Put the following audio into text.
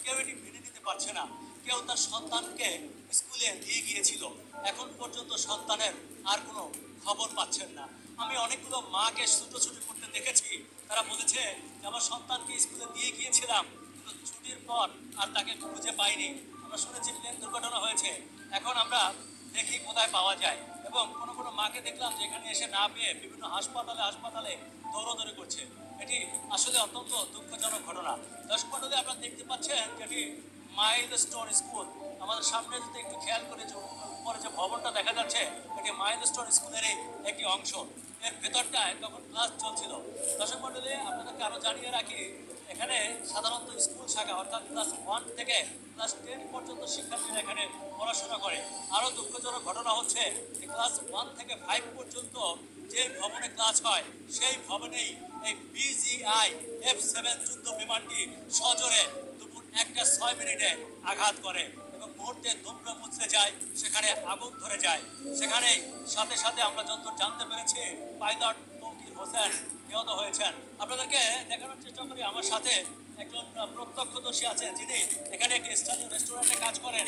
কেউ এটি মেনে নিতে পারছে না। কেউ তার সন্তানকে স্কুলে দিয়ে গিয়েছিল, এখন পর্যন্ত সন্তানের আর কোনো খবর পাচ্ছেন না। আমি অনেকগুলো মাকে ছুটোছুটি করতে দেখেছি, তারা বলেছে যে আমার সন্তানকে স্কুলে দিয়ে গিয়েছিলাম, কিন্তু ছুটির পর আর তাকে খুঁজে পাইনি। আমরা শুনেছি প্লেন দুর্ঘটনা হয়েছে, এখন আমরা দেখি কোথায় পাওয়া যায়। এবং কোনো কোনো মাকে দেখলাম যে এখানে এসে না পেয়ে বিভিন্ন হাসপাতালে হাসপাতালে দৌড়াদৌড়ি করছে। এটি আসলে অত্যন্ত দুঃখজনক ঘটনা। দর্শক মণ্ডলী, আপনারা দেখতে পাচ্ছেন যেটি মাইলস্টোন স্কুল। আমাদের সামনে যদি একটু খেয়াল করে যে উপরে যে ভবনটা দেখা যাচ্ছে, এটি মাইলস্টোন স্কুলেরই একটি অংশ। এর ভেতরটায় তখন ক্লাস চলছিল। দর্শক মণ্ডলী, আপনাদেরকে আরও জানিয়ে রাখি, এখানে সাধারণত স্কুল শাখা অর্থাৎ ক্লাস 1 থেকে ক্লাস 10 পর্যন্ত শিক্ষার্থীরা এখানে পড়াশোনা করে। আরও দুঃখজনক ঘটনা হচ্ছে যে ক্লাস 1 থেকে 5 পর্যন্ত যে ভবনে ক্লাস হয়, সেই ভবনেই এই বিজিআই F7 যুদ্ধ বিমানটি সজোরে দুপুর 1:06 আঘাত করে এবং মুহূর্তে দুমড়ে মুচড়ে যায়, সেখানে আগুন ধরে যায়। সেখানেই সাথে সাথে আমরা যত জানতে পেরেছি, পাইলট তৌকির হোসেন নিহত হয়েছেন। আপনাদেরকে দেখানোর চেষ্টা করি, আমার সাথে একজন প্রত্যক্ষদর্শী আছেন যিনি এখানে একটি স্থানীয় রেস্টুরেন্টে কাজ করেন।